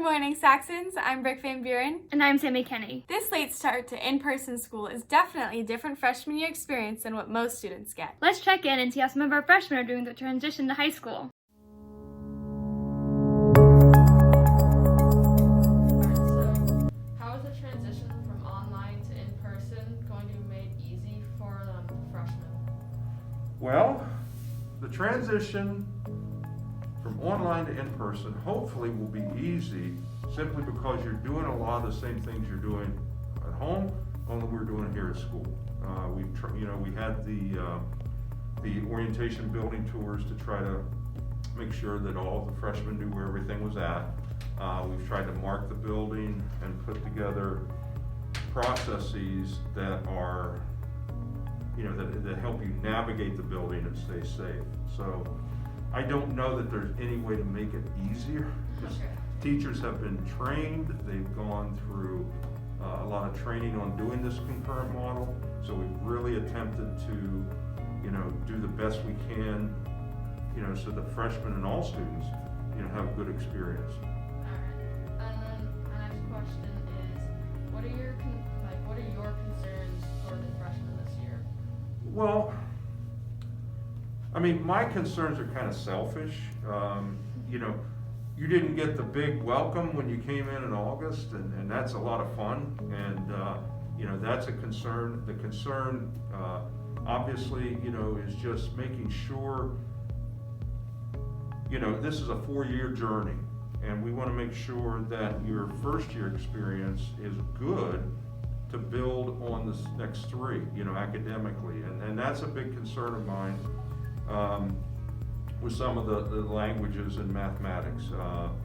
morning, Saxons. I'm Brooke Van Buren. And I'm Sammy Kenny. This late start to in-person school is definitely a different freshman year experience than what most students get. Let's check in and see how some of our freshmen are doing the transition to high school. So, how is the transition from online to in-person going to be made easy for freshmen? Well, the transition from online to in-person hopefully will be easy simply because you're doing a lot of the same things you're doing at home, only we're doing it here at school. We had the orientation building tours to try to make sure that all of the freshmen knew where everything was at. We've tried to mark the building and put together processes that are, that help you navigate the building and stay safe. So I don't know that there's any way to make it easier. Teachers have been trained, they've gone through a lot of training on doing this concurrent model. So we've really attempted to, do the best we can, so the freshmen and all students, have a good experience. Alright, and then my next question is, what are your concerns for the freshmen this year? Well, my concerns are kind of selfish. You didn't get the big welcome when you came in August, and that's a lot of fun, and that's a concern. The concern, obviously, is just making sure, this is a 4-year journey, and we want to make sure that your first year experience is good to build on this next 3, academically, and that's a big concern of mine. With some of the languages and mathematics.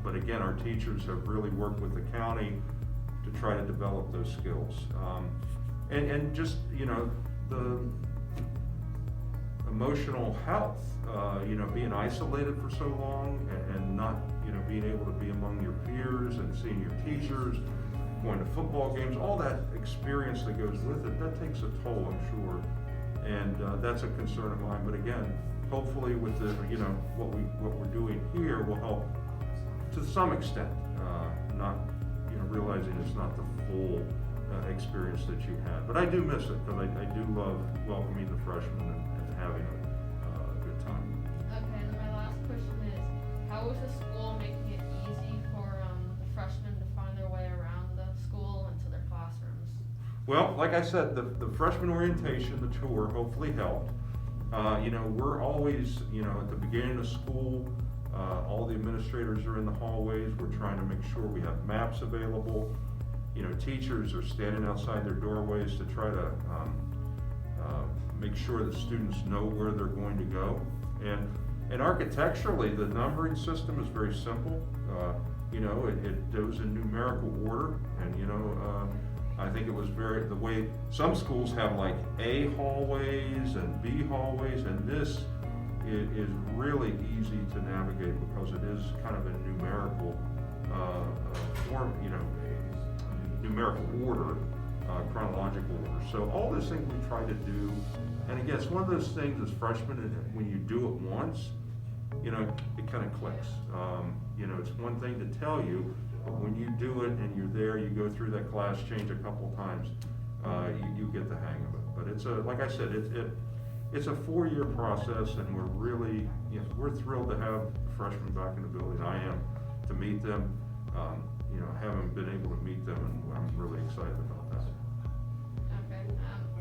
But again, our teachers have really worked with the county to try to develop those skills. And just, the emotional health, being isolated for so long and not, being able to be among your peers and seeing your teachers, going to football games, all that experience that goes with it, that takes a toll, I'm sure. And that's a concern of mine. But again, hopefully with the, what we're doing here will help to some extent, not, realizing it's not the full experience that you had. But I do miss it, because I do love welcoming the freshmen and having a good time. Okay, and my last question is, how is the school making it easy for the freshmen to find their way around the school and to their classrooms? Well, like I said, the freshman orientation, the tour, hopefully helped. We're always, at the beginning of school, all the administrators are in the hallways. We're trying to make sure we have maps available. Teachers are standing outside their doorways to try to make sure that students know where they're going to go. And architecturally, the numbering system is very simple. It goes in numerical order, and I think it was the way some schools have like A hallways and B hallways, and this is really easy to navigate because it is kind of a numerical form, numerical order, chronological order. So all those things we try to do, and again, it's one of those things as freshmen, when you do it once, it kind of clicks. It's one thing to tell you, but when you do it and you're there, you go through that class change a couple times, you get the hang of it. But it's like I said, it's a 4-year process, and we're really, we're thrilled to have freshmen back in the building. I am, to meet them. Haven't been able to meet them, and I'm really excited about that. Okay,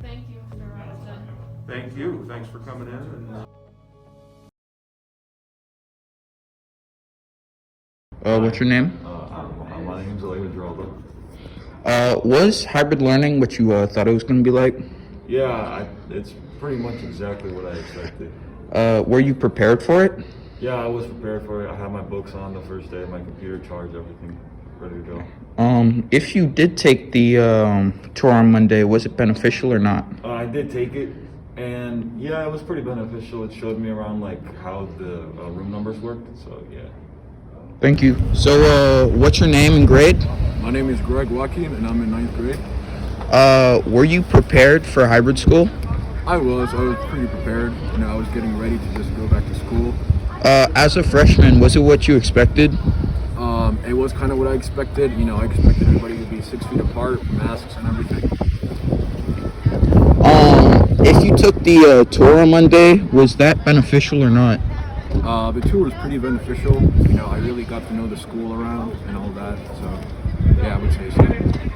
thank you, Mr. Robinson. Thank you. Thanks for coming in. What's your name? My name's Elijah Geraldo. Was hybrid learning what you thought it was going to be like? Yeah, it's pretty much exactly what I expected. Were you prepared for it? Yeah, I was prepared for it. I had my books on the first day, my computer charged, everything ready to go. If you did take the tour on Monday, was it beneficial or not? I did take it, and yeah, it was pretty beneficial. It showed me around how the room numbers worked, so yeah. Thank you. So, what's your name and grade? My name is Greg Joaquin, and I'm in 9th grade. Were you prepared for hybrid school? I was pretty prepared. I was getting ready to just go back to school. As a freshman, was it what you expected? It was kind of what I expected. You know, I expected everybody to be 6 feet apart, masks and everything. If you took the tour on Monday, was that beneficial or not? The tour was pretty beneficial. You know, I really got to know the school around and all that. So, yeah, I would say so.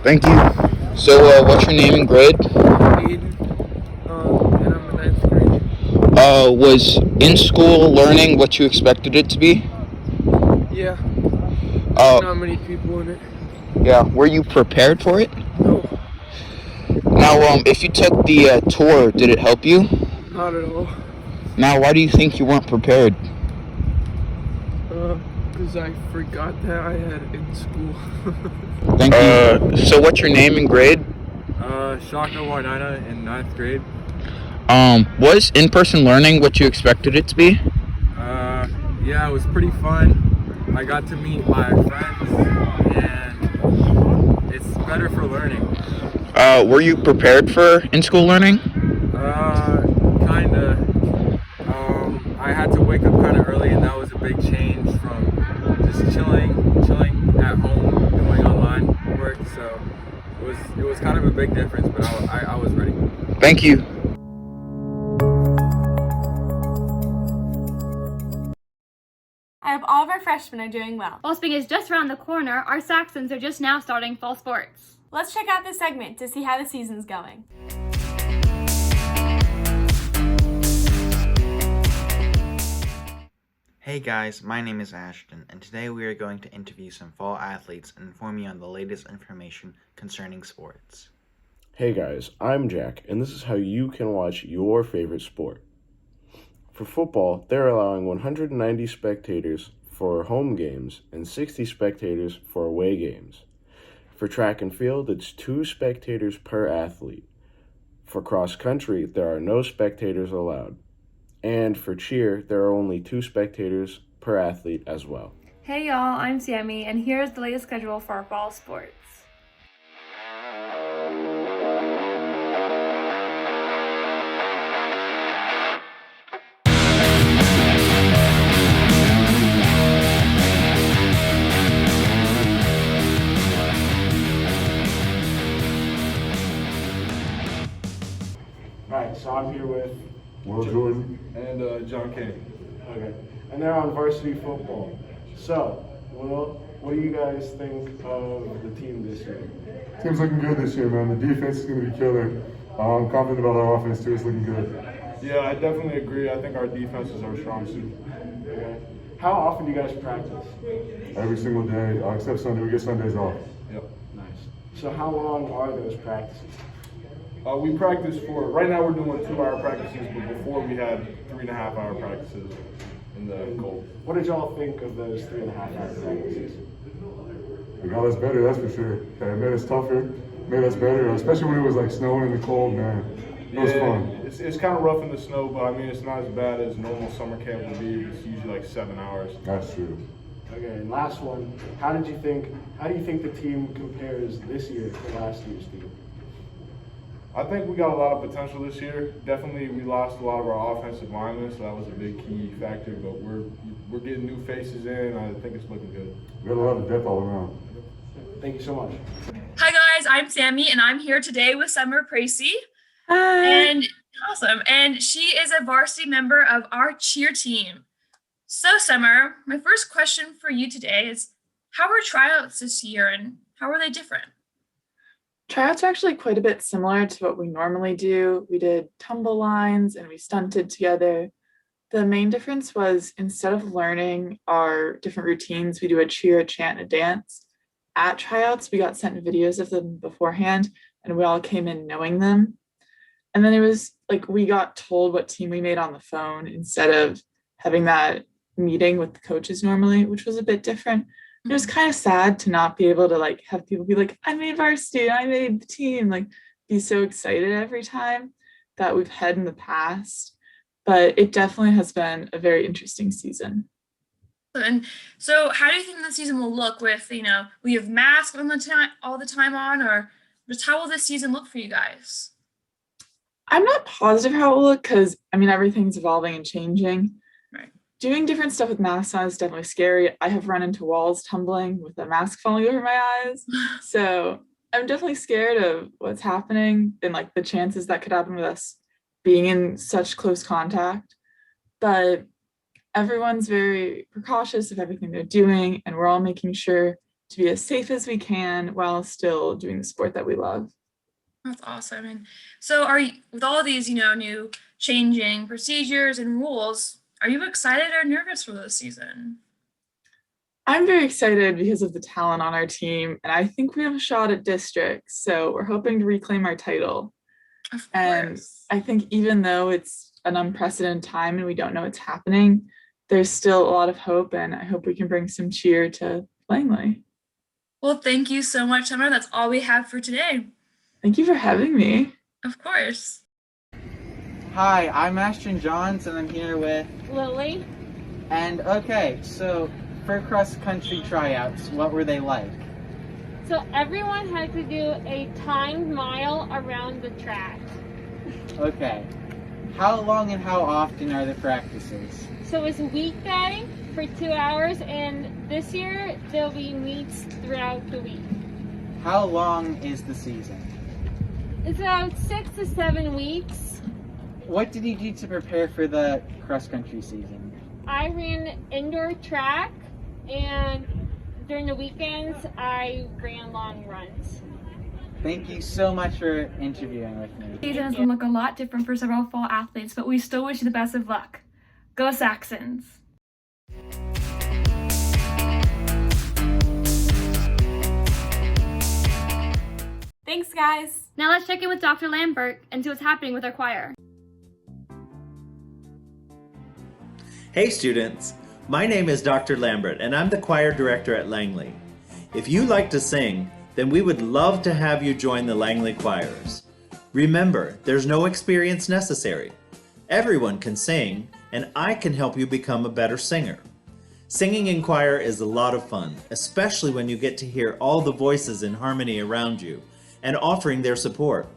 Thank you. So, what's your name and grade? Aiden, and I'm in 9th grade. Was in-school learning what you expected it to be? Yeah, Uh, not many people in it. yeah. Were you prepared for it? No, Now, if you took the tour, did it help you? not at all. Now, why do you think you weren't prepared? Because I forgot that I had it in school. Thank you. So, what's your name and grade? Shaka Wainaina in 9th grade. Was in-person learning what you expected it to be? Yeah, it was pretty fun. I got to meet my friends, and it's better for learning. Were you prepared for in-school learning? Kinda. I had to wake up kind of early, and that was a big change from just chilling at home, doing online work. So it was kind of a big difference, but I was ready. Thank you. I hope all of our freshmen are doing well. While spring is just around the corner, our Saxons are just now starting fall sports. Let's check out this segment to see how the season's going. Hey guys, my name is Ashton, and today we are going to interview some fall athletes and inform you on the latest information concerning sports. Hey guys, I'm Jack, and this is how you can watch your favorite sport. For football, they're allowing 190 spectators for home games and 60 spectators for away games. For track and field, it's 2 spectators per athlete. For cross country, there are no spectators allowed. And for cheer, there are only 2 spectators per athlete as well. Hey y'all, I'm Sammy, and here's the latest schedule for our fall sports. Alright, so I'm here with Will Jordan and John Kane. Okay. And they're on varsity football. So, Will, what do you guys think of the team this year? Team's looking good this year, man. The defense is going to be killer. I'm confident about our offense too. It's looking good. Yeah, I definitely agree. I think our defense is our strong suit. Okay. How often do you guys practice? Every single day, except Sunday. We get Sundays off. Yep. Nice. So how long are those practices? We practice right now we're doing 2-hour practices, but before we had 3.5-hour practices in the cold. What did y'all think of those 3.5-hour practices? It got us better, that's for sure. It made us tougher, made us better, especially when it was like snowing in the cold, man. It was fun. It's kind of rough in the snow, but I mean it's not as bad as normal summer camp would be. It's usually like 7 hours. That's true. Okay, and last one. How do you think the team compares this year to last year's team? I think we got a lot of potential this year. Definitely, we lost a lot of our offensive linemen, so that was a big key factor. But we're getting new faces in. I think it's looking good. We got a lot of depth all around. Thank you so much. Hi guys, I'm Sammy, and I'm here today with Summer Pracy. Hi. And awesome, and she is a varsity member of our cheer team. So Summer, my first question for you today is, how were tryouts this year, and how were they different? Tryouts are actually quite a bit similar to what we normally do. We did tumble lines and we stunted together. The main difference was instead of learning our different routines, we do a cheer, a chant, and a dance. At tryouts, we got sent videos of them beforehand and we all came in knowing them. And then it was like we got told what team we made on the phone instead of having that meeting with the coaches normally, which was a bit different. It was kind of sad to not be able to like have people be like, I made varsity, I made the team, like be so excited every time that we've had in the past. But it definitely has been a very interesting season. And so how do you think the season will look with, we have masks all the time on, or just how will this season look for you guys? I'm not positive how it will look because everything's evolving and changing. Right. doing different stuff with masks on is definitely scary. I have run into walls tumbling with a mask falling over my eyes. So I'm definitely scared of what's happening and like the chances that could happen with us being in such close contact. But everyone's very precautious of everything they're doing, and we're all making sure to be as safe as we can while still doing the sport that we love. That's awesome. And so are you, with all these, new changing procedures and rules, are you excited or nervous for this season? I'm very excited because of the talent on our team, and I think we have a shot at districts, so we're hoping to reclaim our title. Of And course. I think even though it's an unprecedented time and we don't know what's happening, there's still a lot of hope, and I hope we can bring some cheer to Langley. Well, thank you so much, Summer. That's all we have for today. Thank you for having me. Of course. Hi, I'm Ashton Johns, and I'm here with Lily. And okay, so for cross-country tryouts, what were they like? So everyone had to do a timed mile around the track. Okay, how long and how often are the practices? So it's a weekday for 2 hours, and this year there'll be meets throughout the week. How long is the season? It's about 6 to 7 weeks. What did you do to prepare for the cross-country season? I ran indoor track, and during the weekends I ran long runs. Thank you so much for interviewing with me. Season will look a lot different for several fall athletes, but we still wish you the best of luck. Go Saxons! Thanks, guys. Now let's check in with Dr. Lambert and see what's happening with our choir. Hey students, my name is Dr. Lambert and I'm the choir director at Langley. If you like to sing, then we would love to have you join the Langley Choirs. Remember, there's no experience necessary. Everyone can sing, and I can help you become a better singer. Singing in choir is a lot of fun, especially when you get to hear all the voices in harmony around you and offering their support.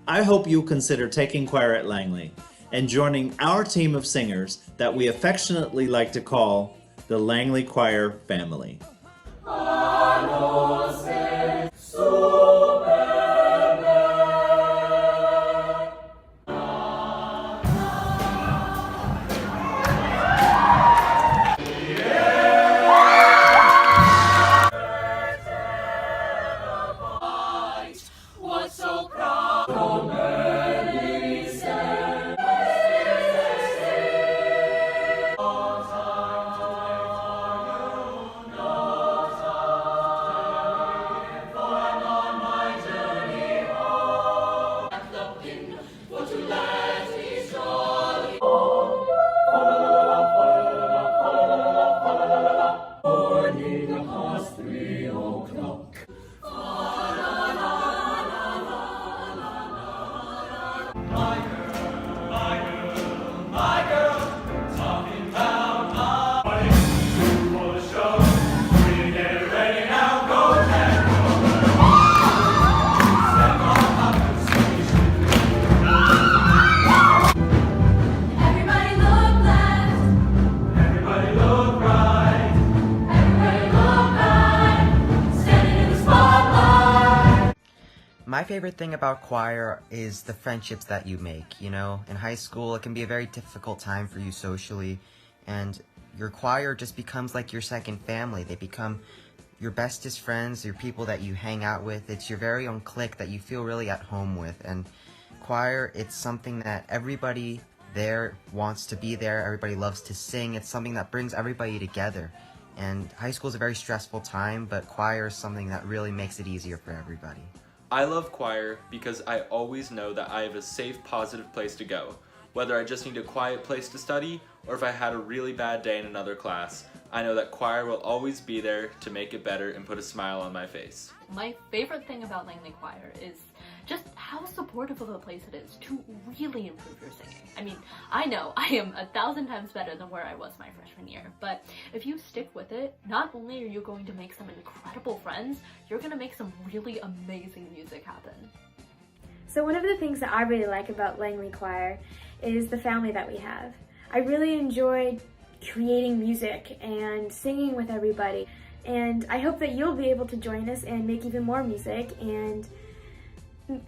I hope you'll consider taking choir at Langley and joining our team of singers that we affectionately like to call the Langley Choir family. My favorite thing about choir is the friendships that you make, In high school, it can be a very difficult time for you socially, and your choir just becomes like your second family. They become your bestest friends, your people that you hang out with. It's your very own clique that you feel really at home with, and choir, it's something that everybody there wants to be there, everybody loves to sing. It's something that brings everybody together, and high school is a very stressful time, but choir is something that really makes it easier for everybody. I love choir because I always know that I have a safe, positive place to go. Whether I just need a quiet place to study, or if I had a really bad day in another class, I know that choir will always be there to make it better and put a smile on my face. My favorite thing about Langley Choir is just how supportive of a place it is to really improve your singing. I mean, I know I am 1,000 times better than where I was my freshman year, but if you stick with it, not only are you going to make some incredible friends, you're going to make some really amazing music happen. So one of the things that I really like about Langley Choir is the family that we have. I really enjoyed creating music and singing with everybody. And I hope that you'll be able to join us and make even more music and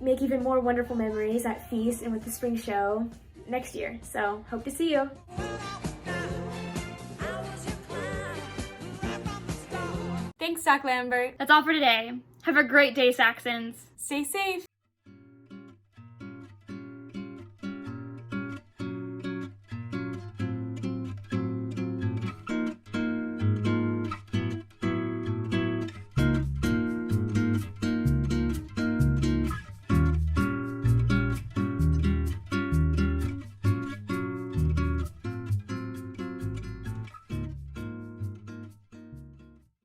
make even more wonderful memories at Feast and with the Spring Show next year. So hope to see you. Thanks, Doc Lambert. That's all for today. Have a great day, Saxons. Stay safe.